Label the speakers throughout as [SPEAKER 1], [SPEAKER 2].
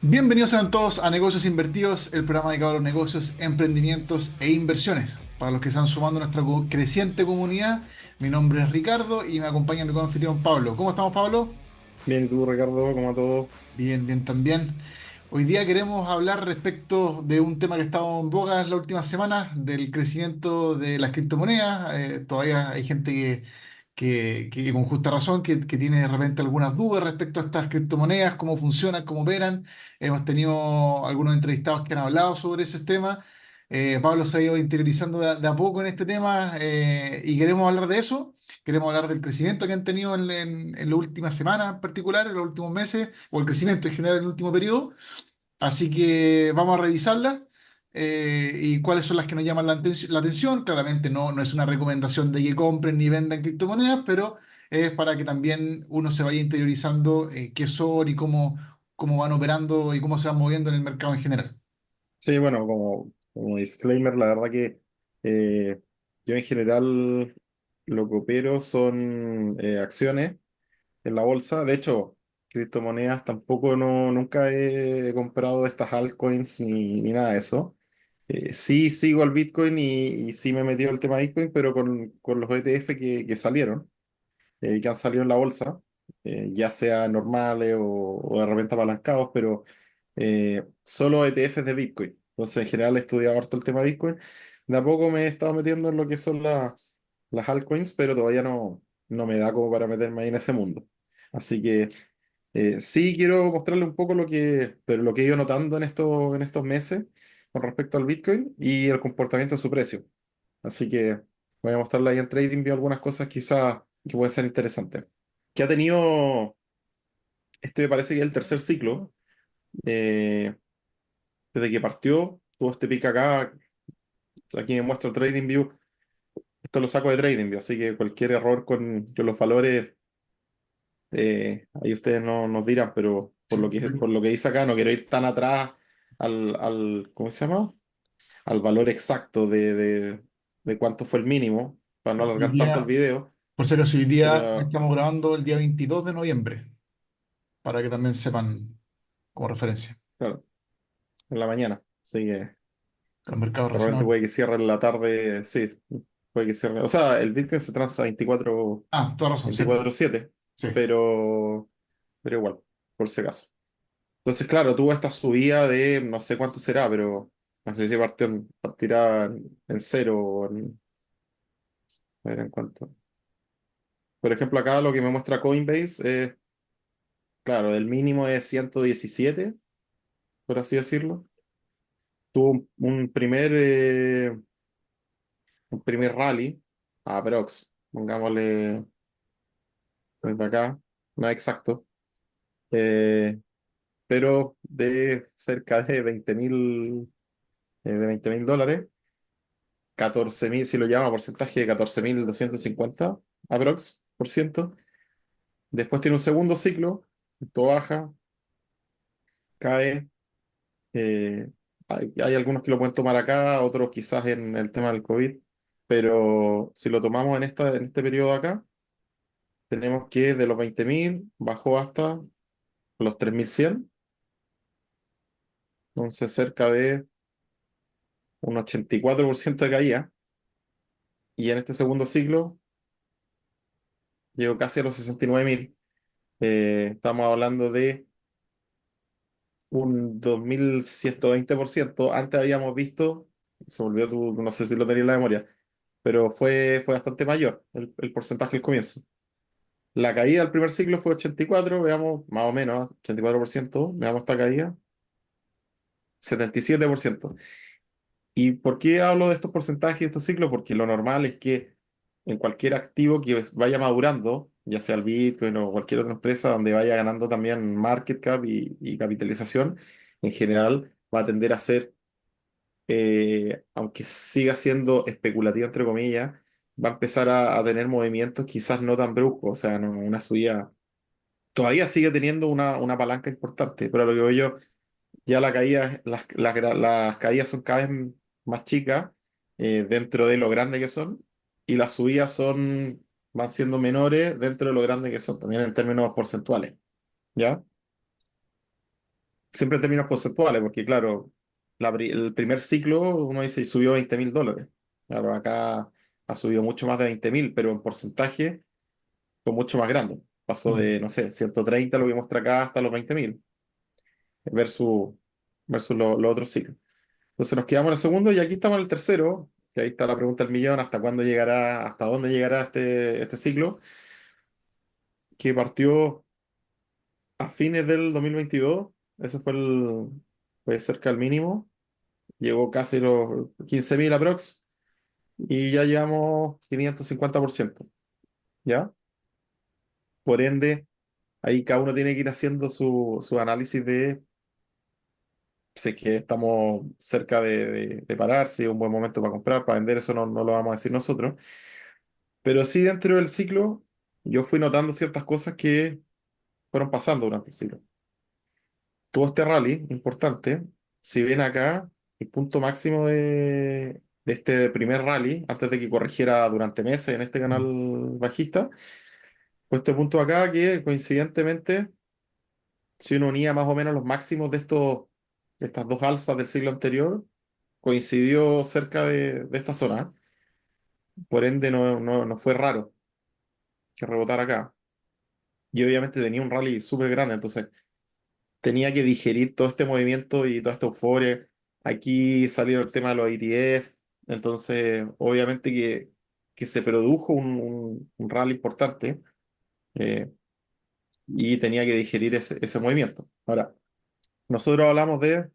[SPEAKER 1] Bienvenidos sean todos a Negocios Invertidos, el programa dedicado a los negocios, emprendimientos e inversiones. Para los que se van sumando a nuestra creciente comunidad, mi nombre es Ricardo y me acompaña mi anfitrión Pablo. ¿Cómo estamos, Pablo?
[SPEAKER 2] Bien, ¿y tú, Ricardo? ¿Cómo todo?
[SPEAKER 1] Bien, bien también. Hoy día queremos hablar respecto de un tema que ha estado en boga en las últimas semanas, del crecimiento de las criptomonedas. Todavía hay gente que con justa razón que tiene de repente algunas dudas respecto a estas criptomonedas, cómo funcionan, cómo operan. Hemos tenido algunos entrevistados que han hablado sobre ese tema. Pablo se ha ido interiorizando de a poco en este tema y queremos hablar de eso. Queremos hablar del crecimiento que han tenido en las últimas semanas en particular, en los últimos meses, o el crecimiento en general en el último periodo. Así que vamos a revisarlas y cuáles son las que nos llaman la atención. Claramente no es una recomendación de que compren ni vendan criptomonedas, pero es para que también uno se vaya interiorizando qué son y cómo van operando y cómo se van moviendo en el mercado en general.
[SPEAKER 2] Sí, bueno, como disclaimer, la verdad que yo en general lo que opero son acciones en la bolsa. De hecho, criptomonedas tampoco nunca he comprado de estas altcoins ni nada de eso. Sí sigo al Bitcoin y sí me he metido el tema Bitcoin, pero con los ETF que salieron. Que han salido en la bolsa, ya sea normales o de repente apalancados, pero solo ETFs de Bitcoin. Entonces, en general, he estudiado harto el tema de Bitcoin. De a poco me he estado metiendo en lo que son las altcoins, pero todavía no me da como para meterme ahí en ese mundo. Así que sí quiero mostrarle un poco pero lo que he ido notando en estos meses con respecto al Bitcoin y el comportamiento de su precio. Así que voy a mostrarle ahí en trading, veo algunas cosas quizás que pueden ser interesantes. Que ha tenido, este me parece que es el tercer ciclo, eh, desde que partió, tuvo este pico acá, aquí me muestra TradingView, esto lo saco de TradingView, así que cualquier error con los valores, ahí ustedes no nos dirán, pero por
[SPEAKER 1] Sí,
[SPEAKER 2] lo por lo que dice acá, no quiero ir tan atrás ¿cómo se llama? Al valor exacto de cuánto fue el mínimo, para no
[SPEAKER 1] hoy
[SPEAKER 2] alargar tanto el
[SPEAKER 1] día,
[SPEAKER 2] video,
[SPEAKER 1] por si acaso, hoy día
[SPEAKER 2] pero
[SPEAKER 1] estamos grabando el día 22 de noviembre, para que también sepan como referencia.
[SPEAKER 2] claro, en la mañana. Así que
[SPEAKER 1] Los mercados
[SPEAKER 2] de
[SPEAKER 1] recién
[SPEAKER 2] repente puede
[SPEAKER 1] abren.
[SPEAKER 2] que cierre en la tarde. Sí, puede que cierre. O sea, el Bitcoin se transa
[SPEAKER 1] Toda razón, cierto.
[SPEAKER 2] 24/7,
[SPEAKER 1] Sí.
[SPEAKER 2] pero, pero igual, por si acaso. Entonces, claro, tuvo esta subida de no sé cuánto será, pero no sé si partirá en cero a ver en cuánto. Por ejemplo, acá lo que me muestra Coinbase es, claro, el mínimo es 117, por así decirlo. Tuvo un primer rally a Prox, pongámosle desde acá, no es exacto, eh, pero de cerca de 20.000 dólares, 14.000, si lo llama porcentaje de 14.250 aprox por ciento. Después tiene un segundo ciclo, esto baja, cae. Hay algunos que lo pueden tomar acá, otros quizás en el tema del COVID, pero si lo tomamos en este periodo acá, tenemos que de los 20.000 bajó hasta los 3.100, entonces cerca de un 84% de caída. Y en este segundo ciclo llegó casi a los 69.000. Estamos hablando de un 2.120%. Antes habíamos visto, se volvió no sé si lo tenéis en la memoria, pero fue bastante mayor el porcentaje al comienzo. La caída del primer ciclo fue 84, veamos, más o menos, 84%, veamos esta caída, 77%. ¿Y por qué hablo de estos porcentajes y estos ciclos? Porque lo normal es que en cualquier activo que vaya madurando, ya sea el Bitcoin o cualquier otra empresa donde vaya ganando también market cap y capitalización, en general va a tender a ser, aunque siga siendo especulativo entre comillas, va a empezar a tener movimientos quizás no tan bruscos, o sea, una subida. Todavía sigue teniendo una palanca importante, pero a lo que veo yo, ya las caídas son cada vez más chicas, dentro de lo grande que son, y las subidas van siendo menores dentro de lo grande que son, también en términos porcentuales, ¿ya? siempre en términos porcentuales, porque claro, el primer ciclo uno dice y subió $20.000. Claro, acá ha subido mucho más de 20.000, pero en porcentaje fue mucho más grande. Pasó
[SPEAKER 1] Mm,
[SPEAKER 2] de, no sé, 130 lo que muestra acá hasta los 20.000 versus, versus los otros ciclos. Entonces nos quedamos en el segundo y aquí estamos en el tercero, que ahí está la pregunta del millón, ¿hasta cuándo llegará, hasta dónde llegará este ciclo? Que partió a fines del 2022, ese fue cerca del mínimo, llegó casi los 15.000 aprox, y ya llevamos 550%, ¿ya? Por ende, ahí cada uno tiene que ir haciendo su análisis de si es que estamos cerca de parar, si es un buen momento para comprar, para vender, eso no lo vamos a decir nosotros. Pero sí dentro del ciclo, yo fui notando ciertas cosas que fueron pasando durante el ciclo. Tuvo este rally importante. Si ven acá, el punto máximo de este primer rally, antes de que corrigiera durante meses en este canal
[SPEAKER 1] mm,
[SPEAKER 2] bajista, fue este punto acá que coincidentemente, si uno unía más o menos los máximos de estas dos alzas del siglo anterior, coincidió cerca de esta zona. Por ende, no fue raro que rebotara acá. Y obviamente tenía un rally súper grande, entonces tenía que digerir todo este movimiento y toda esta euforia. Aquí salió el tema de los ETF, entonces obviamente que se produjo un rally importante, eh, y tenía que digerir ese movimiento. Ahora, nosotros hablamos de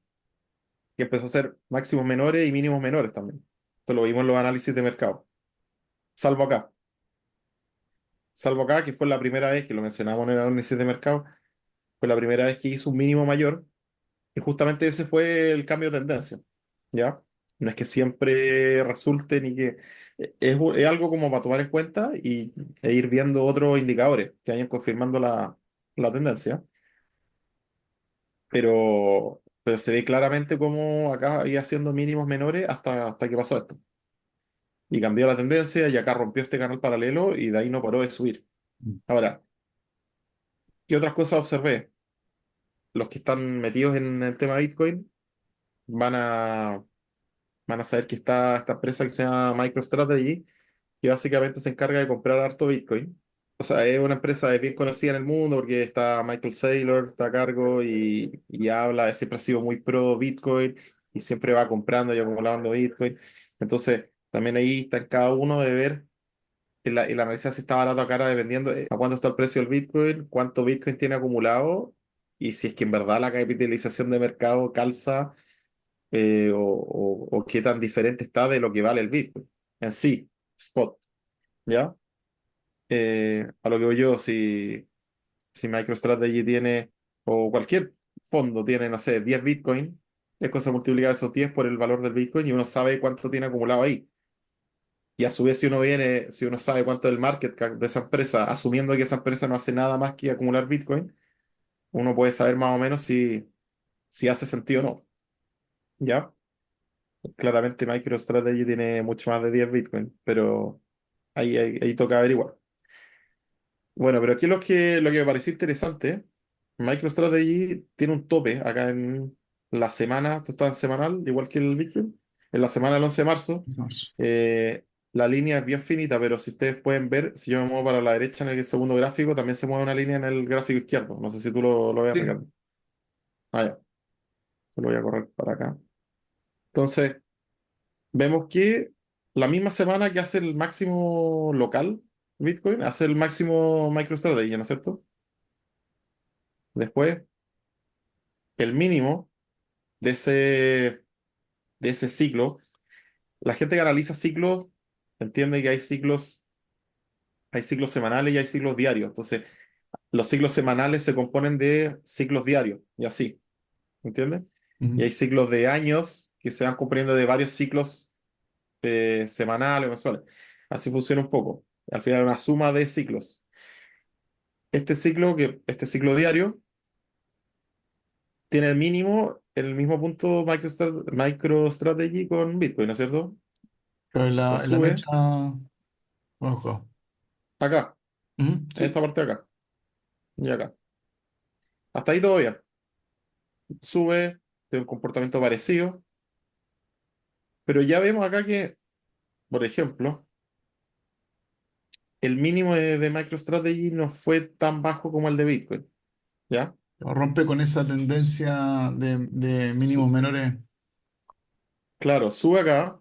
[SPEAKER 2] que empezó a ser máximos menores y mínimos menores también. Esto lo vimos en los análisis de mercado. Salvo acá. Salvo acá, que fue la primera vez que lo mencionamos en el análisis de mercado, fue la primera vez que hizo un mínimo mayor. Y justamente ese fue el cambio de tendencia, ¿ya? No es que siempre resulte ni que... es algo como para tomar en cuenta e ir viendo otros indicadores que vayan confirmando la tendencia, pero se ve claramente cómo acá iba haciendo mínimos menores hasta que pasó esto. Y cambió la tendencia y acá rompió este canal paralelo y de ahí no paró de subir.
[SPEAKER 1] mm.
[SPEAKER 2] Ahora, ¿qué otras cosas observé? Los que están metidos en el tema Bitcoin van a van a saber que está esta empresa que se llama MicroStrategy, que básicamente se encarga de comprar harto Bitcoin. O sea, es una empresa bien conocida en el mundo porque está Michael Saylor, está a cargo y habla, siempre ha sido muy pro Bitcoin y siempre va comprando y acumulando Bitcoin. Entonces, también ahí está en cada uno de ver el analizar si está barato o cara dependiendo a cuánto está el precio del Bitcoin, cuánto Bitcoin tiene acumulado y si es que en verdad la capitalización de mercado calza, o qué tan diferente está de lo que vale el Bitcoin en sí, spot, ¿ya? A lo que voy yo, si MicroStrategy tiene, o cualquier fondo tiene, no sé, 10 Bitcoin, es cosa de multiplicar esos 10 por el valor del Bitcoin y uno sabe cuánto tiene acumulado ahí. Y a su vez, si uno sabe cuánto es el market cap de esa empresa, asumiendo que esa empresa no hace nada más que acumular Bitcoin, uno puede saber más o menos si hace sentido o no, ¿ya? Claramente MicroStrategy tiene mucho más de 10 Bitcoin, pero ahí toca averiguar. Bueno, pero aquí lo que me pareció interesante, MicroStrategy tiene un tope acá en la semana, esto está en semanal, igual que el Bitcoin, en la semana del 11 de marzo.
[SPEAKER 1] Marzo.
[SPEAKER 2] La línea es bien finita, pero si ustedes pueden ver, si yo me muevo para la derecha en el segundo gráfico, también se mueve una línea en el gráfico izquierdo. No sé si tú lo veas,
[SPEAKER 1] Sí.
[SPEAKER 2] Ricardo. Ah, ya, lo voy a correr para acá. Entonces, vemos que la misma semana que hace el máximo local Bitcoin, hace el máximo MicroStrategy, ¿no es cierto? Después, el mínimo de ese ciclo, la gente que analiza ciclos entiende que hay ciclos semanales y hay ciclos diarios. Entonces, los ciclos semanales se componen de ciclos diarios y así, ¿entiendes? Y
[SPEAKER 1] Ujú.
[SPEAKER 2] hay ciclos de años que se van componiendo de varios ciclos semanales o mensuales. Así funciona un poco. Al final, una suma de ciclos. Este ciclo diario tiene el mínimo, el mismo punto MicroStrategy con Bitcoin, ¿no es cierto?
[SPEAKER 1] Pero
[SPEAKER 2] Lo
[SPEAKER 1] en la
[SPEAKER 2] sube
[SPEAKER 1] mecha, ojo.
[SPEAKER 2] acá,
[SPEAKER 1] Ujú,
[SPEAKER 2] en
[SPEAKER 1] sí.
[SPEAKER 2] esta parte de acá y acá. Hasta ahí todo bien. sube, tiene un comportamiento parecido, pero ya vemos acá que, por ejemplo, el mínimo de MicroStrategy no fue tan bajo como el de Bitcoin, ¿ya?
[SPEAKER 1] Rompe con esa tendencia de mínimos menores.
[SPEAKER 2] Claro, sube acá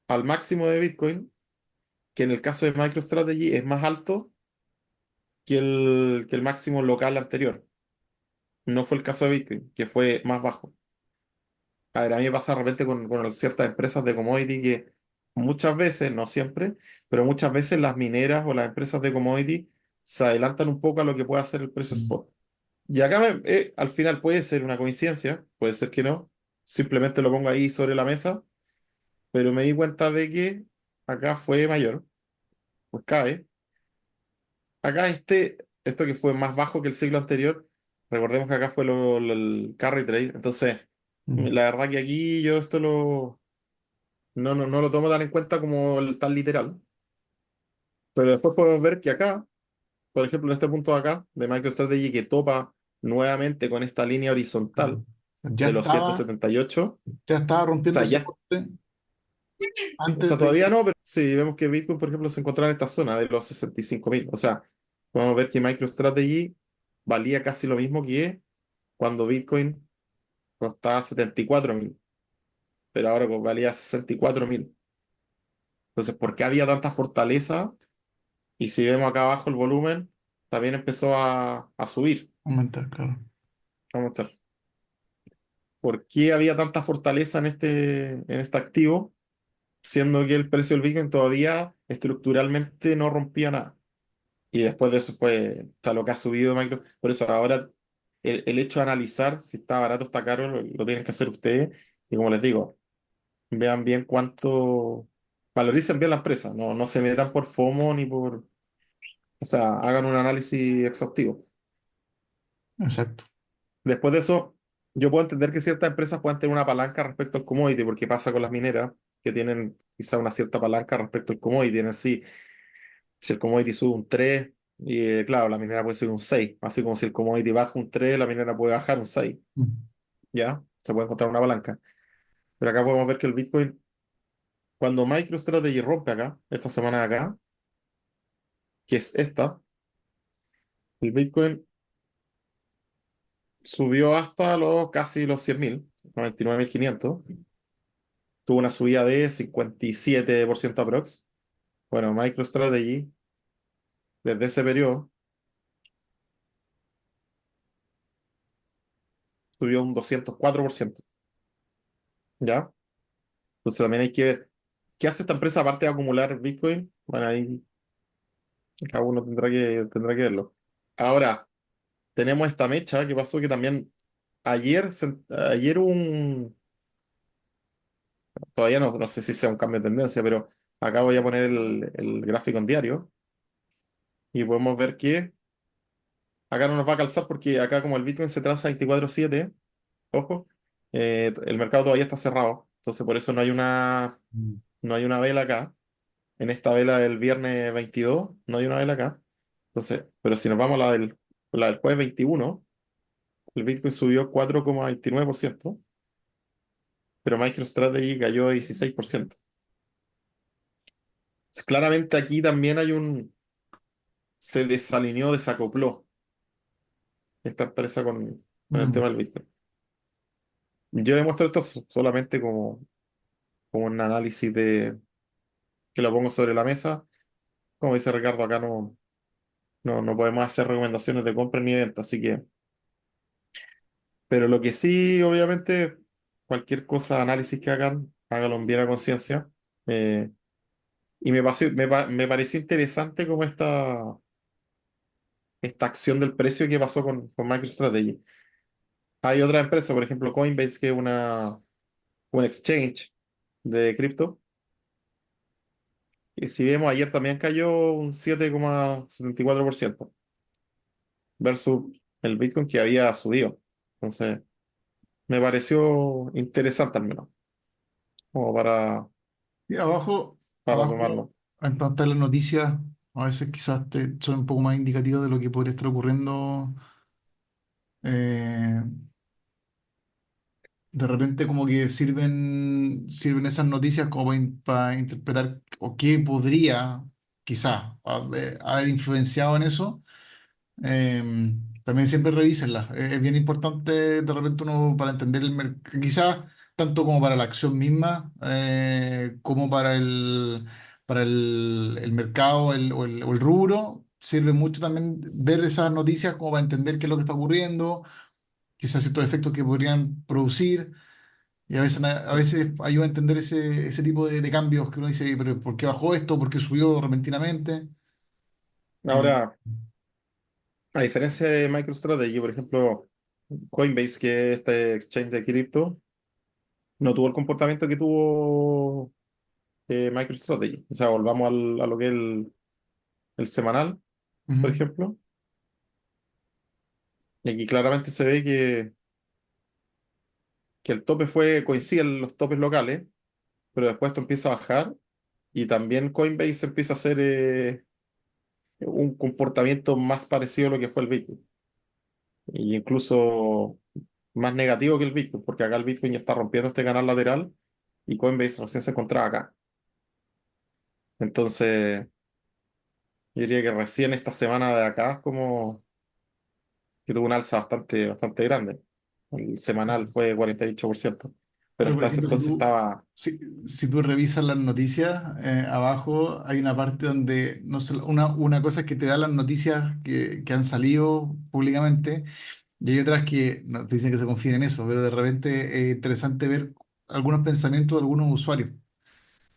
[SPEAKER 2] al máximo de Bitcoin, que en el caso de MicroStrategy es más alto que el máximo local anterior. No fue el caso de Bitcoin, que fue más bajo. A ver, a mí me pasa de repente con ciertas empresas de commodity que muchas veces, no siempre, pero muchas veces las mineras o las empresas de commodity se adelantan un poco a lo que puede hacer el precio
[SPEAKER 1] Mm.
[SPEAKER 2] spot. Y acá al final puede ser una coincidencia, puede ser que no, simplemente lo pongo ahí sobre la mesa, pero me di cuenta de que acá fue mayor, pues cae. Acá esto que fue más bajo que el ciclo anterior, recordemos que acá fue el carry trade, entonces
[SPEAKER 1] Mm.
[SPEAKER 2] la verdad que aquí yo esto no lo tomo tan en cuenta como el tan literal, pero después podemos ver que acá, por ejemplo en este punto de acá, de MicroStrategy que topa nuevamente con esta línea
[SPEAKER 1] Claro.
[SPEAKER 2] horizontal
[SPEAKER 1] Ya
[SPEAKER 2] de los
[SPEAKER 1] estaba,
[SPEAKER 2] 178, o
[SPEAKER 1] ya estaba rompiendo
[SPEAKER 2] sea,
[SPEAKER 1] soporte
[SPEAKER 2] o sea,
[SPEAKER 1] antes de
[SPEAKER 2] todavía
[SPEAKER 1] que.
[SPEAKER 2] no, pero sí, vemos que Bitcoin, por ejemplo, se encontraba en esta zona de los 65.000, o sea, podemos ver que MicroStrategy valía casi lo mismo que cuando Bitcoin costaba 74.000, pero ahora pues, valía 64.000. Entonces, ¿por qué había tanta fortaleza? Y si vemos acá abajo el volumen, también empezó a subir.
[SPEAKER 1] Aumentar, claro.
[SPEAKER 2] Vamos a ver. ¿Por qué había tanta fortaleza en este activo? Siendo que el precio del Bitcoin todavía estructuralmente no rompía nada. Y después de eso fue, o sea, lo que ha subido Micro. Por eso ahora el hecho de analizar si está barato o está caro lo tienen que hacer ustedes. Y como les digo, vean bien cuánto, valoricen bien la empresa, no se metan por FOMO ni por, o sea, hagan un análisis exhaustivo.
[SPEAKER 1] Exacto.
[SPEAKER 2] Después de eso, yo puedo entender que ciertas empresas puedan tener una palanca respecto al commodity, porque pasa con las mineras, que tienen quizá una cierta palanca respecto al commodity. Tienen, sí, si el commodity sube un 3 y claro, la minera puede subir un 6 así como si el commodity baja un 3 la minera puede bajar un 6,
[SPEAKER 1] Mm.
[SPEAKER 2] ¿ya? Se puede encontrar una palanca. Pero acá podemos ver que el Bitcoin, cuando MicroStrategy rompe acá, esta semana de acá, que es esta, el Bitcoin subió hasta casi los 100.000, 99.500, tuvo una subida de 57% aprox. Bueno, MicroStrategy, desde ese periodo, subió un 204%, ¿ya? Entonces también hay que ver qué hace esta empresa aparte de acumular Bitcoin. Bueno, ahí cada uno tendrá que verlo. Ahora, tenemos esta mecha que pasó que también ayer todavía no sé si sea un cambio de tendencia, pero acá voy a poner el gráfico en diario y podemos ver que acá no nos va a calzar porque acá como el Bitcoin se traza 24/7, ojo, el mercado todavía está cerrado, entonces por eso
[SPEAKER 1] Mm.
[SPEAKER 2] no hay una vela acá. En esta vela del viernes 22 no hay una vela acá. Entonces, pero si nos vamos a la del jueves 21, el Bitcoin subió 4,29%, pero MicroStrategy cayó 16%. Claramente aquí también se desalineó, desacopló esta empresa con el
[SPEAKER 1] Mm.
[SPEAKER 2] tema del Bitcoin. Yo le muestro esto solamente como un análisis que lo pongo sobre la mesa. Como dice Ricardo, acá no podemos hacer recomendaciones de compra ni de venta, así que, pero lo que sí, obviamente, cualquier cosa, análisis que hagan, háganlo en bien a conciencia. Eh, y me pareció interesante como esta acción del precio que pasó con MicroStrategy. Hay otra empresa, por ejemplo, Coinbase, que es un exchange de cripto. Y si vemos, ayer también cayó un 7,74% versus el Bitcoin que había subido. Entonces, me pareció interesante al menos, como
[SPEAKER 1] Y abajo,
[SPEAKER 2] para tomarlo.
[SPEAKER 1] en pantalla las noticias, a veces quizás son un poco más indicativas de lo que podría estar ocurriendo. eh, de repente como que sirven esas noticias como para interpretar o qué podría quizá haber influenciado en eso. También siempre revísenlas. Es bien importante de repente uno para entender el mercado, quizá tanto como para la acción misma, como para el mercado o el rubro. Sirve mucho también ver esas noticias como para entender qué es lo que está ocurriendo, quizás ciertos efectos que podrían producir. Y a veces ayuda a entender ese tipo de cambios que uno dice, pero ¿por qué bajó esto? ¿Por qué subió repentinamente? Eh,
[SPEAKER 2] Ahora, a diferencia de MicroStrategy, por ejemplo, Coinbase, que es este exchange de cripto, no tuvo el comportamiento que tuvo MicroStrategy. O sea, volvamos a lo que es el semanal, por
[SPEAKER 1] ujú,
[SPEAKER 2] ejemplo. Y aquí claramente se ve que el tope coinciden los topes locales, pero después esto empieza a bajar y también Coinbase empieza a hacer un comportamiento más parecido a lo que fue el Bitcoin. Y incluso más negativo que el Bitcoin, porque acá el Bitcoin ya está rompiendo este canal lateral y Coinbase recién se encontraba acá. Entonces, yo diría que recién esta semana de acá es como que tuvo un alza bastante grande. El semanal
[SPEAKER 1] ujú.
[SPEAKER 2] fue 48%, pero
[SPEAKER 1] Pero, por
[SPEAKER 2] hasta ese
[SPEAKER 1] ejemplo,
[SPEAKER 2] entonces estaba...
[SPEAKER 1] si tú revisas las noticias, abajo hay una parte donde no sé, una cosa es que te da las noticias que han salido públicamente y hay otras que no te dicen que se confíen en eso, pero de repente es interesante ver algunos pensamientos de algunos usuarios.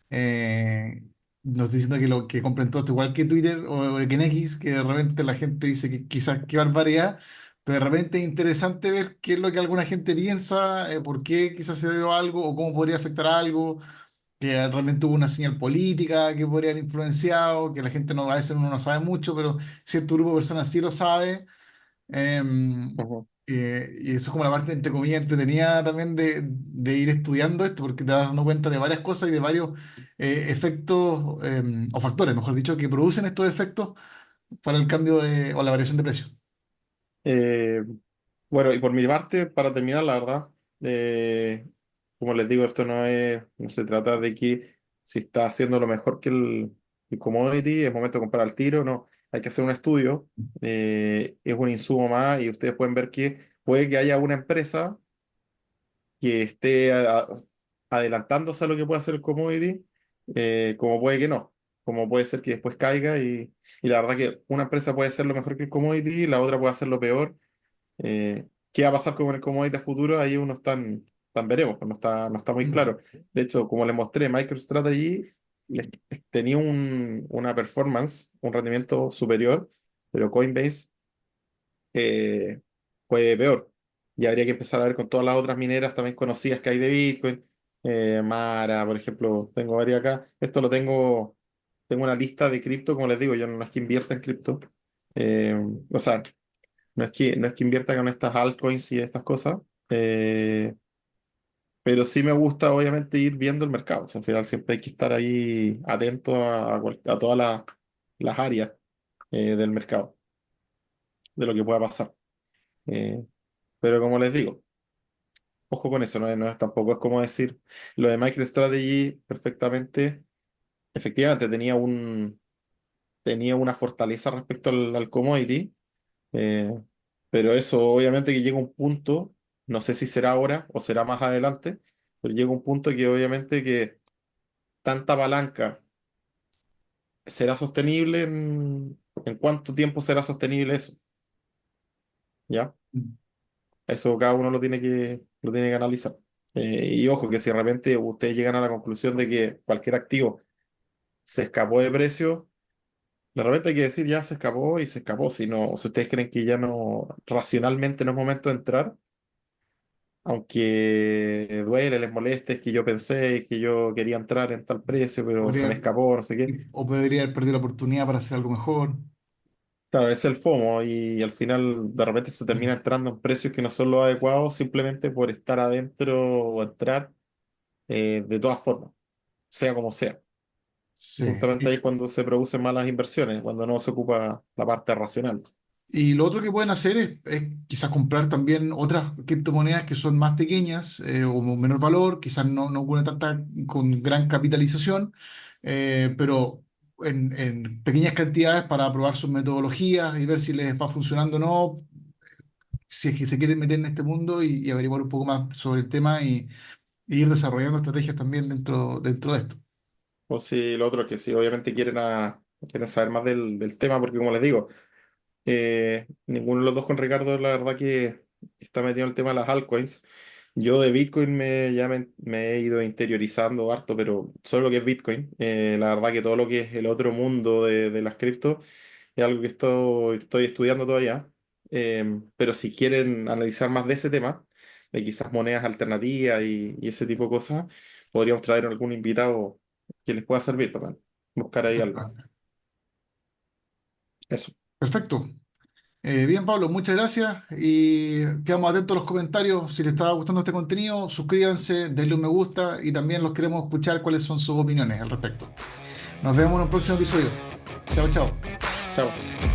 [SPEAKER 1] Eh, no estoy diciendo que lo que compren todo esto, igual que Twitter o que en X, que de repente la gente dice que quizás qué barbaridad, pero de repente es interesante ver qué es lo que alguna gente piensa, por qué quizás se dio algo o cómo podría afectar algo, que realmente hubo una señal política que podría haber influenciado, que la gente no, a veces uno no sabe mucho, pero cierto grupo de personas sí lo sabe.
[SPEAKER 2] Ujú,
[SPEAKER 1] Y eso es como la parte, entre comillas, entretenida también de ir estudiando esto, porque te vas dando cuenta de varias cosas y de varios efectos, o factores, mejor dicho, que producen estos efectos para el cambio o la variación de precio.
[SPEAKER 2] Eh, bueno, y por mi parte, para terminar, la verdad, como les digo, no se trata de que si está haciendo lo mejor que el commodity, es momento de comprar al tiro, no, hay que hacer un estudio, es un insumo más y ustedes pueden ver que puede que haya una empresa que esté adelantándose a lo que puede hacer el commodity, como puede que no, como puede ser que después caiga y la verdad que una empresa puede ser lo mejor que el commodity, la otra puede hacer lo peor. ¿Qué va a pasar con el commodity a futuro? Ahí uno tan veremos, pues no está muy
[SPEAKER 1] Mm.
[SPEAKER 2] claro. De hecho, como les mostré, MicroStrategy tenía una performance, un rendimiento superior, pero Coinbase fue peor. Y habría que empezar a ver con todas las otras mineras también conocidas que hay de Bitcoin. Mara, por ejemplo, tengo varias acá. Tengo una lista de cripto, como les digo, yo no es que invierta en cripto. Eh, o sea, no es que invierta con estas altcoins y estas cosas, eh, pero sí me gusta obviamente ir viendo el mercado. O sea, al final siempre hay que estar ahí atento a todas las áreas del mercado, de lo que pueda pasar. Eh, pero como les digo, ojo con eso, tampoco es como decir lo de MicroStrategy perfectamente. Efectivamente, tenía una fortaleza respecto al commodity. Eh, pero eso obviamente que llega un punto, no sé si será ahora o será más adelante, pero llega un punto que obviamente que tanta palanca será sostenible en cuánto tiempo será sostenible eso, ¿ya?
[SPEAKER 1] Mm.
[SPEAKER 2] Eso cada uno lo tiene que analizar. Y ojo que si de repente ustedes llegan a la conclusión de que cualquier activo se escapó de precio, de repente hay que decir ya se escapó y se escapó. Si no, si ustedes creen que ya no, racionalmente no es momento de entrar, aunque duele, les moleste, es que yo pensé que yo quería entrar en tal precio, pero se me
[SPEAKER 1] Podría,
[SPEAKER 2] escapó, no sé qué.
[SPEAKER 1] o podría haber perdido la oportunidad para hacer algo mejor.
[SPEAKER 2] Claro, es el FOMO y al final de repente se termina
[SPEAKER 1] Mm.
[SPEAKER 2] entrando en precios que no son los adecuados simplemente por estar adentro o entrar de todas formas, sea como sea.
[SPEAKER 1] Sí.
[SPEAKER 2] Justamente ahí es cuando se producen malas inversiones, cuando no se ocupa la parte racional.
[SPEAKER 1] Y lo otro que pueden hacer es quizás comprar también otras criptomonedas que son más pequeñas o menor valor, quizás no ocurren tanta con gran capitalización, pero en pequeñas cantidades para probar sus metodologías y ver si les va funcionando o no, si es que se quieren meter en este mundo y averiguar un poco más sobre el tema y ir desarrollando estrategias también dentro de esto.
[SPEAKER 2] O si lo otro, que si obviamente quieren saber más del tema, porque como les digo, ninguno de los dos con Ricardo, la verdad que está metido en el tema de las altcoins. Yo de Bitcoin me he ido interiorizando harto, pero solo lo que es Bitcoin. La verdad que todo lo que es el otro mundo de las cripto es algo que estoy estudiando todavía. Pero si quieren analizar más de ese tema, de quizás monedas alternativas y ese tipo de cosas, podríamos traer algún invitado que les pueda servir también. Buscar ahí algo. Eso.
[SPEAKER 1] Perfecto. Bien, Pablo, muchas gracias y quedamos atentos a los comentarios. Si les estaba gustando este contenido, suscríbanse, denle un me gusta y también los queremos escuchar cuáles son sus opiniones al respecto. Nos vemos en un próximo episodio. Chao, chao.
[SPEAKER 2] Chao.